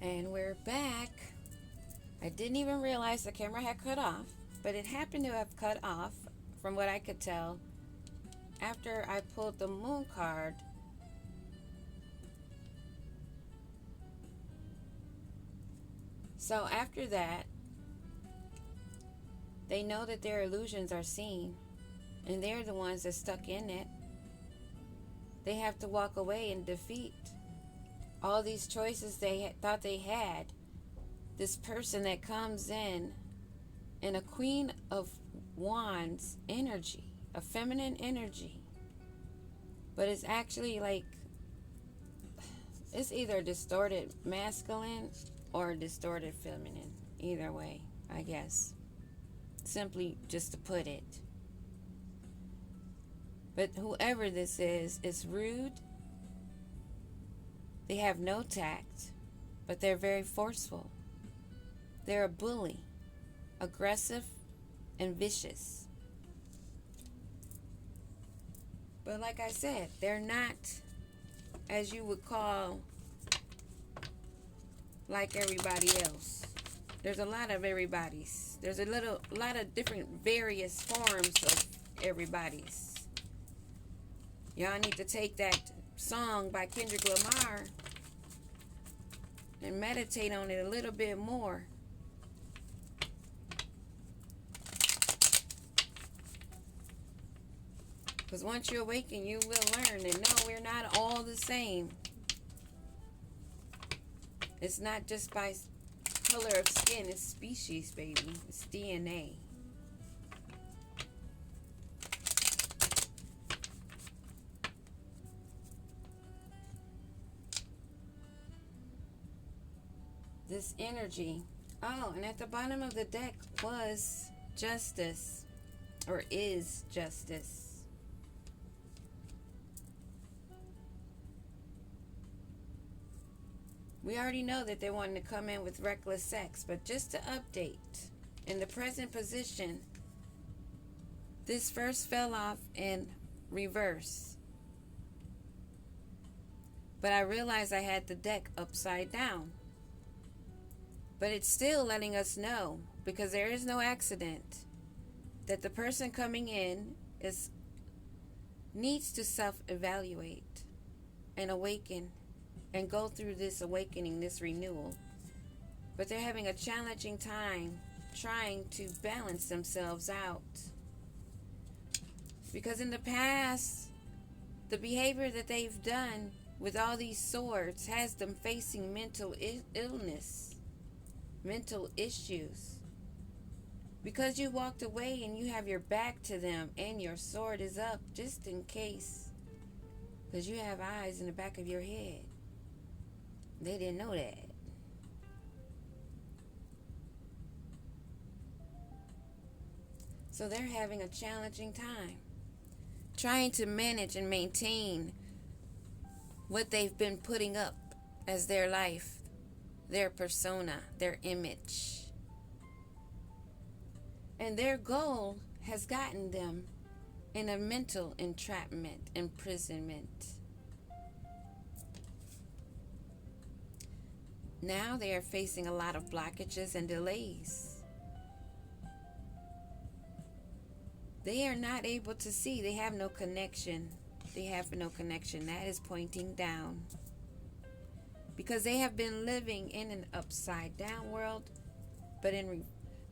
And we're back. I didn't even realize the camera had cut off, but it happened to have cut off, from what I could tell, after I pulled the moon card. So after that, they know that their illusions are seen, and they're the ones that stuck in it. They have to walk away and defeat all these choices they thought they had. This person that comes in a Queen of Wands energy, a feminine energy, but it's actually like, it's either distorted masculine or distorted feminine. Either way, I guess. Simply just to put it. But whoever this is rude. They have no tact, but they're very forceful. They're a bully, aggressive, and vicious. But like I said, they're not, as you would call, like everybody else. There's a lot of everybody's. There's a lot of different various forms of everybody's. Y'all need to take that song by Kendrick Lamar and meditate on it a little bit more. Because once you awaken, you will learn that no, we're not all the same. It's not just by color of skin, it's species, baby. It's DNA. This energy. Oh, and at the bottom of the deck was justice, or is justice. We already know that they wanted to come in with reckless sex, but just to update, in the present position, this first fell off in reverse. But I realized I had the deck upside down. But it's still letting us know, because there is no accident, that the person coming in needs to self-evaluate and awaken and go through this awakening, this renewal. But they're having a challenging time trying to balance themselves out. Because in the past, the behavior that they've done with all these swords has them facing mental illness, mental issues. Because you walked away and you have your back to them and your sword is up just in case. Because you have eyes in the back of your head. They didn't know that. So they're having a challenging time trying to manage and maintain what they've been putting up as their life, their persona, their image. And their goal has gotten them in a mental entrapment, imprisonment. Now they are facing a lot of blockages and delays. They are not able to see. They have no connection. They have no connection. That is pointing down. Because they have been living in an upside down world. But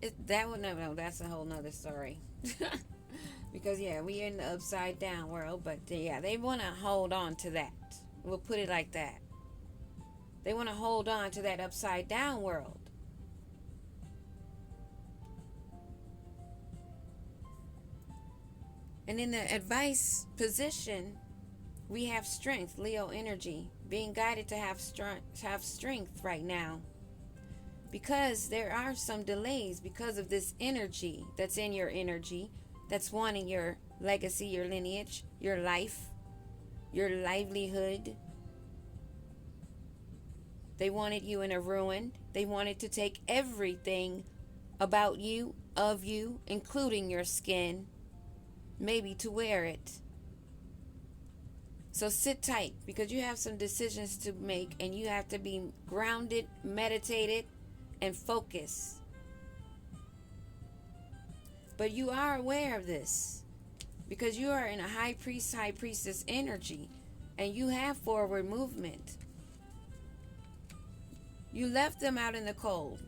that's a whole nother story. Because we are in the upside down world. But they want to hold on to that. We'll put it like that. They want to hold on to that upside down world. And in the advice position, we have strength, Leo energy, being guided to have strength right now. Because there are some delays because of this energy that's in your energy, that's wanting your legacy, your lineage, your life, your livelihood. They wanted you in a ruin. They wanted to take everything about you, of you, including your skin, maybe to wear it. So sit tight, because you have some decisions to make, and you have to be grounded, meditated, and focused. But you are aware of this because you are in a high priest, high priestess energy, and you have forward movement. You left them out in the cold,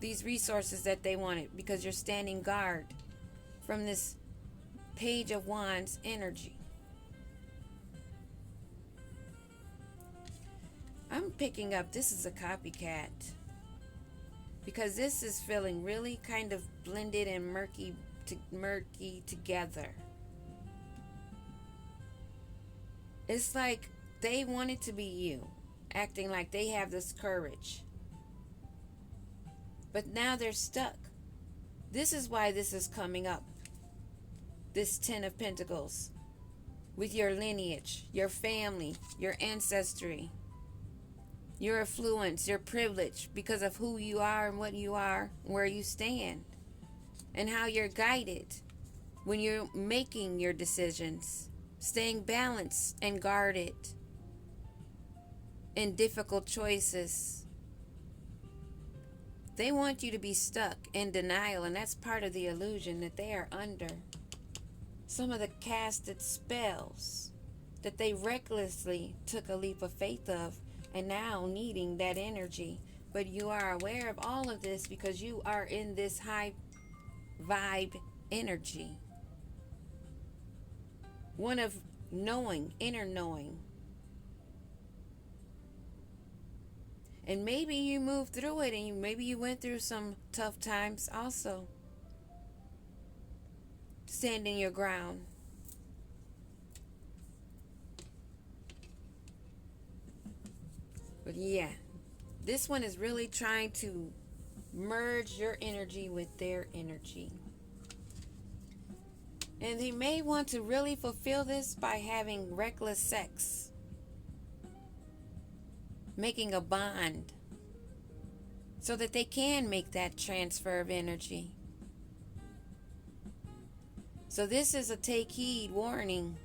these resources that they wanted, because you're standing guard from this Page of Wands energy. I'm picking up this is a copycat, because this is feeling really kind of blended and murky together. It's like they wanted to be you, acting like they have this courage. But now they're stuck. This is why this is coming up. This Ten of Pentacles. With your lineage, your family, your ancestry, your affluence, your privilege, because of who you are and what you are, where you stand, and how you're guided when you're making your decisions, staying balanced and guarded in difficult choices. They want you to be stuck in denial, and that's part of the illusion that they are under. Some of the casted spells that they recklessly took a leap of faith of, and now needing that energy. But you are aware of all of this because you are in this high vibe energy. One of knowing, inner knowing. And maybe you moved through it, and maybe you went through some tough times also. Standing your ground. But yeah, this one is really trying to merge your energy with their energy. And they may want to really fulfill this by having reckless sex. Making a bond. So that they can make that transfer of energy. So this is a take heed warning.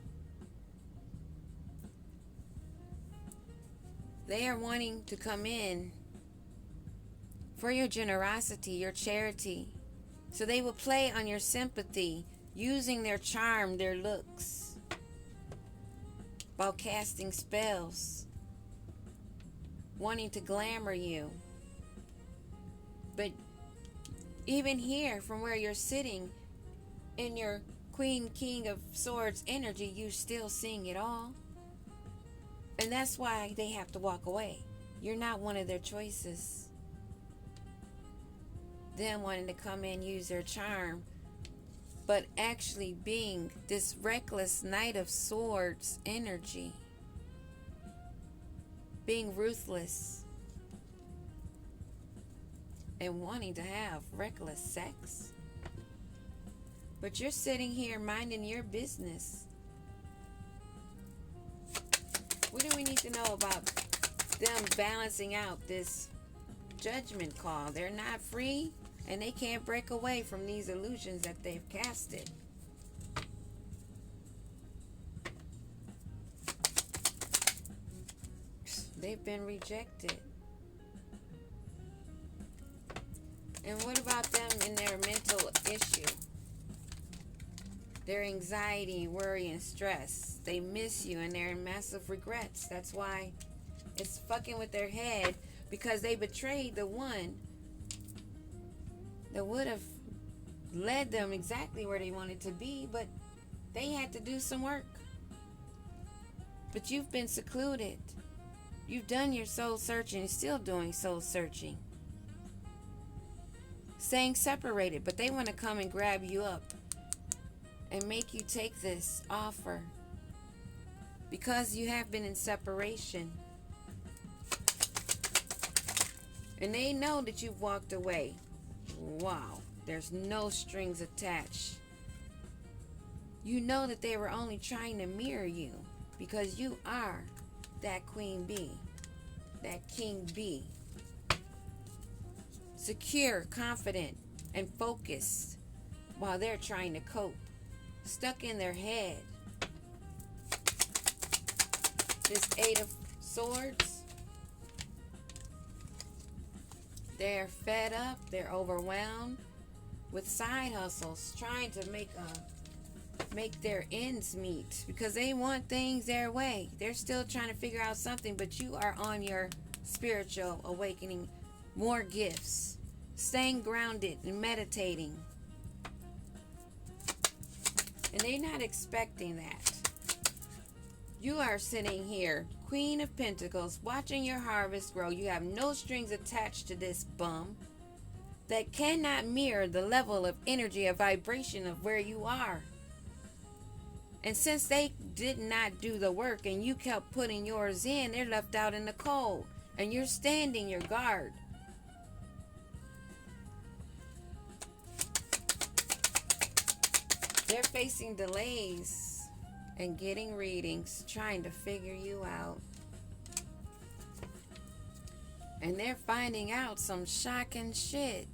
They are wanting to come in for your generosity, your charity. So they will play on your sympathy, using their charm, their looks, while casting spells, wanting to glamour you. But even here, from where you're sitting in your Queen, King of Swords energy, you're still seeing it all. And that's why they have to walk away. You're not one of their choices. Them wanting to come in, use their charm, but actually being this reckless Knight of Swords energy. Being ruthless. And wanting to have reckless sex. But you're sitting here minding your business. What do we need to know about them balancing out this judgment call? They're not free, and they can't break away from these illusions that they've casted. They've been rejected. And what about them in their mental issue? Their anxiety, worry, and stress. They miss you, and they're in massive regrets. That's why it's fucking with their head, because they betrayed the one that would have led them exactly where they wanted to be, but they had to do some work. But you've been secluded. You've done your soul searching, still doing soul searching. Staying separated, but they want to come and grab you up and make you take this offer because you have been in separation. And they know that you've walked away. Wow, there's no strings attached. You know that they were only trying to mirror you because you are that Queen Bee, that King Bee. Secure, confident, and focused while they're trying to cope. Stuck in their head. This Eight of Swords. They're fed up. They're overwhelmed with side hustles, trying to make their ends meet because they want things their way. They're still trying to figure out something, but you are on your spiritual awakening, more gifts, staying grounded and meditating. And they're not expecting that. You are sitting here, Queen of Pentacles, watching your harvest grow. You have no strings attached to this bum that cannot mirror the level of energy or vibration of where you are. And since they did not do the work and you kept putting yours in, they're left out in the cold. And you're standing your guard. They're facing delays and getting readings, trying to figure you out. And they're finding out some shocking shit.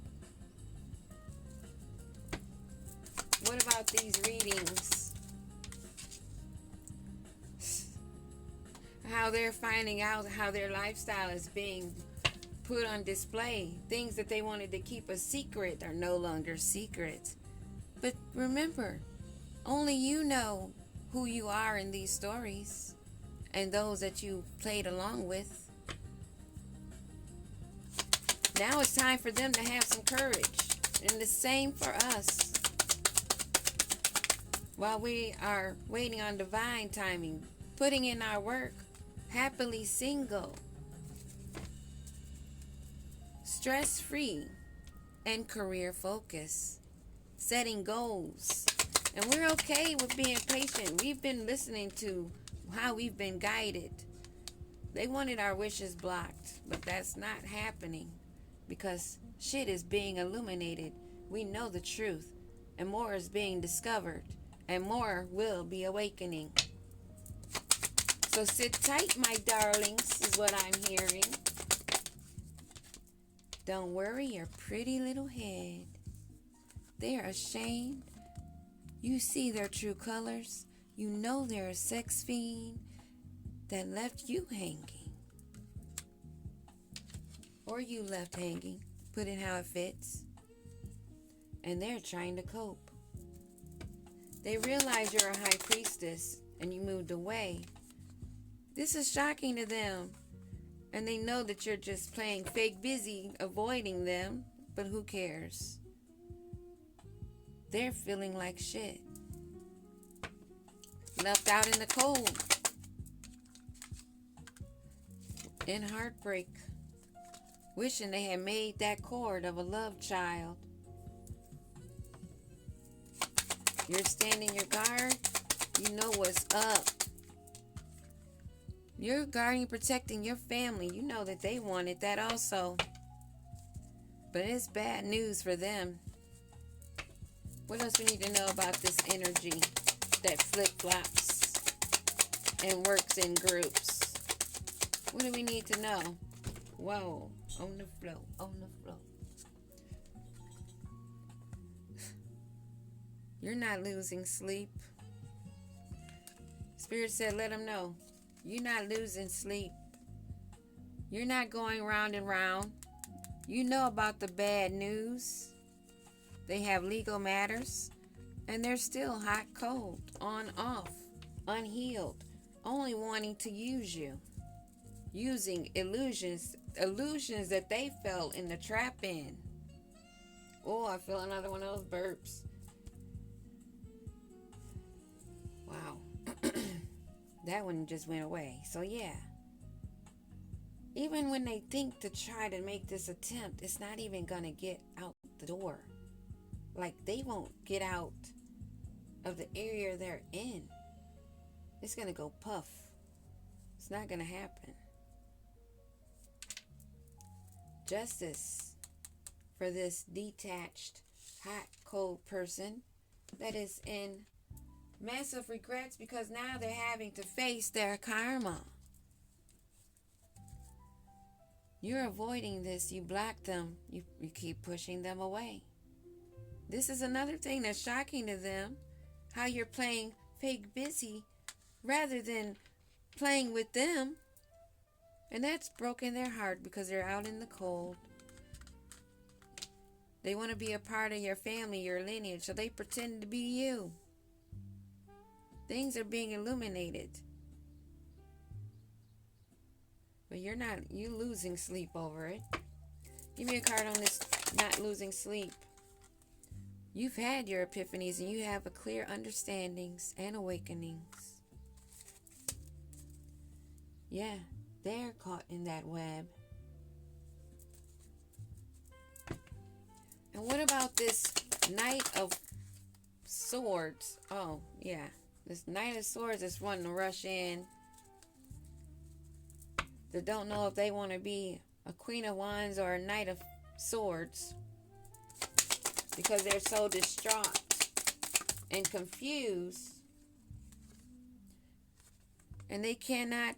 What about these readings? How they're finding out how their lifestyle is being put on display. Things that they wanted to keep a secret are no longer secrets. But remember, only you know who you are in these stories and those that you played along with. Now it's time for them to have some courage. And the same for us. While we are waiting on divine timing, putting in our work, happily single, stress-free, and career focus, setting goals. And we're okay with being patient. We've been listening to how we've been guided. They wanted our wishes blocked, but that's not happening because shit is being illuminated. We know the truth, and more is being discovered, and more will be awakening. So sit tight, my darlings, is what I'm hearing. Don't worry your pretty little head. They're ashamed. You see their true colors. You know they're a sex fiend that left you hanging. Or you left hanging. Put it how it fits. And they're trying to cope. They realize you're a high priestess and you moved away. This is shocking to them. And they know that you're just playing fake busy, avoiding them. But who cares? They're feeling like shit. Left out in the cold. In heartbreak. Wishing they had made that cord of a love child. You're standing your guard. You know what's up. You're guarding, protecting your family. You know that they wanted that also. But it's bad news for them. What else we need to know about this energy that flip-flops and works in groups? What do we need to know? Whoa, on the flow, on the flow. You're not losing sleep. Spirit said, let them know. You're not losing sleep. You're not going round and round. You know about the bad news. They have legal matters. And they're still hot, cold, on, off, unhealed, only wanting to use you. Using illusions that they fell in the trap in. Oh, I feel another one of those burps. Wow. That one just went away. So yeah. Even when they think to try to make this attempt, it's not even going to get out the door. Like they won't get out of the area they're in. It's going to go puff. It's not going to happen. Justice for this detached, hot, cold person that is in massive regrets because now they're having to face their karma. You're avoiding this. You block them. You keep pushing them away. This is another thing that's shocking to them. How you're playing fake busy rather than playing with them. And that's broken their heart because they're out in the cold. They want to be a part of your family, your lineage, so they pretend to be you. Things are being illuminated. But you're losing sleep over it. Give me a card on this not losing sleep. You've had your epiphanies and you have a clear understandings and awakenings. Yeah, they're caught in that web. And what about this Knight of Swords? Oh, yeah. This Knight of Swords is wanting to rush in. They don't know if they want to be a Queen of Wands or a Knight of Swords because they're so distraught and confused, and they cannot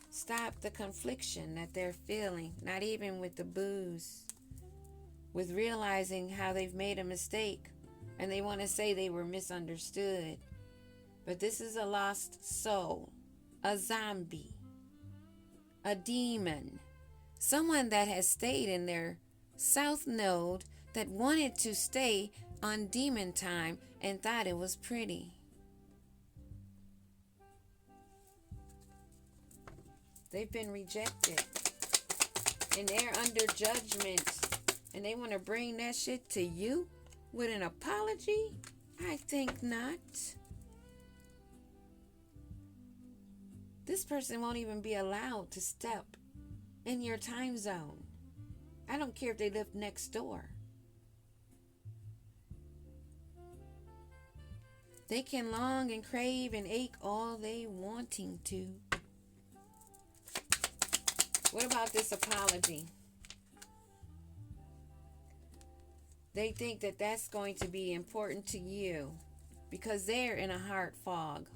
stop the confliction that they're feeling, not even with the booze, with realizing how they've made a mistake, and they want to say they were misunderstood. But this is a lost soul, a zombie, a demon, someone that has stayed in their south node that wanted to stay on demon time and thought it was pretty. They've been rejected and they're under judgment, and they want to bring that shit to you with an apology? I think not. This person won't even be allowed to step in your time zone. I don't care if they live next door. They can long and crave and ache all they wanting to. What about this apology? They think that that's going to be important to you because they're in a heart fog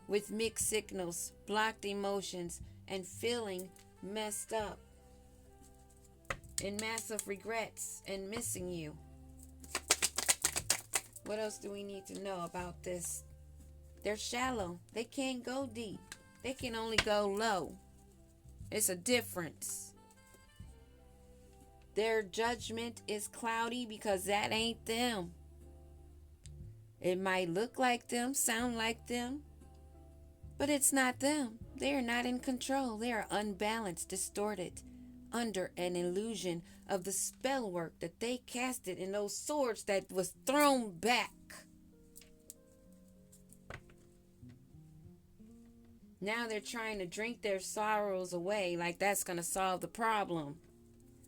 with mixed signals, blocked emotions, and feeling messed up and massive regrets and missing you. What else do we need to know about this? They're shallow. They can't go deep. They can only go low. It's a difference. Their judgment is cloudy because that ain't them. It might look like them, sound like them, but it's not them. They are not in control. They are unbalanced, distorted, under an illusion of the spell work that they casted in those swords that was thrown back. Now they're trying to drink their sorrows away like that's going to solve the problem.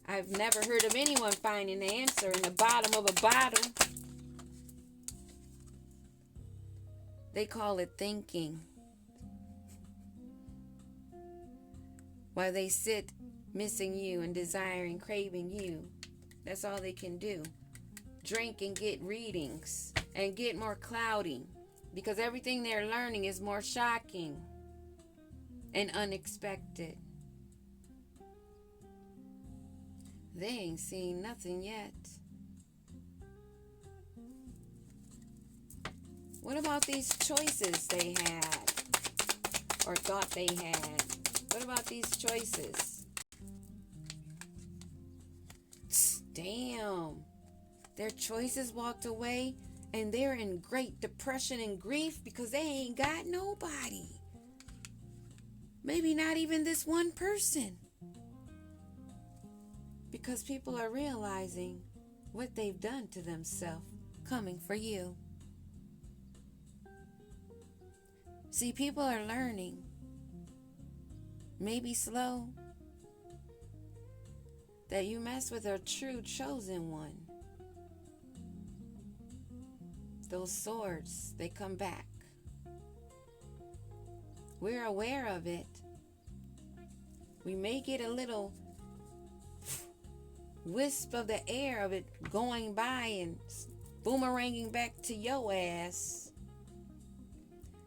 I've never heard of anyone finding the answer in the bottom of a bottle. They call it thinking. While they sit missing you and desiring, craving you. That's all they can do. Drink and get readings and get more cloudy because everything they're learning is more shocking and unexpected. They ain't seen nothing yet. What about these choices they had or thought they had? What about these choices? Damn. Their choices walked away and they're in great depression and grief because they ain't got nobody. Maybe not even this one person. Because people are realizing what they've done to themselves coming for you. See, people are learning. Maybe slow. That you mess with a true chosen one. Those swords, they come back. We're aware of it. We may get a little wisp of the air of it going by and boomeranging back to your ass.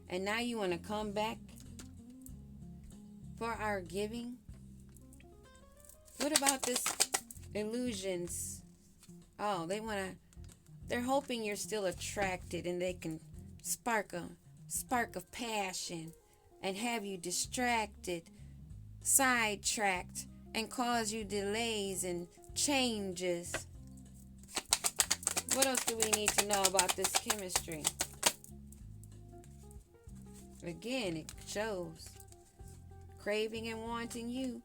And now you want to come back for our giving? What about this illusions? Oh, they're hoping you're still attracted and they can spark of passion and have you distracted, sidetracked, and cause you delays and changes. What else do we need to know about this chemistry? Again, it shows craving and wanting you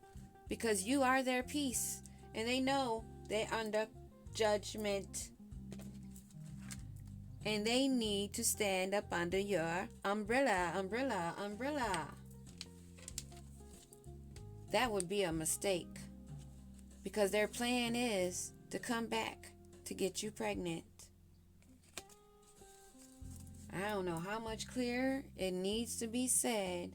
because you are their peace, and they know they're under judgment, and they need to stand up under your umbrella. That would be a mistake, because their plan is to come back to get you pregnant. I don't know how much clearer it needs to be said.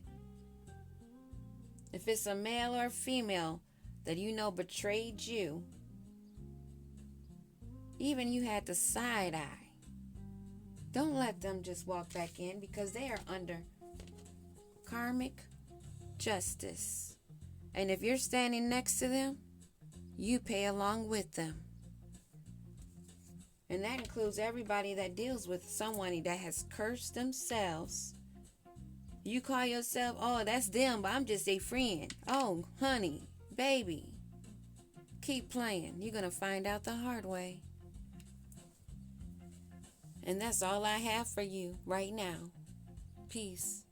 If it's a male or a female that you know betrayed you, even you had the side eye, don't let them just walk back in, because they are under karmic justice. And if you're standing next to them, you pay along with them. And that includes everybody that deals with someone that has cursed themselves. You call yourself, oh, that's them, but I'm just a friend. Oh, honey, baby, keep playing. You're going to find out the hard way. And that's all I have for you right now. Peace.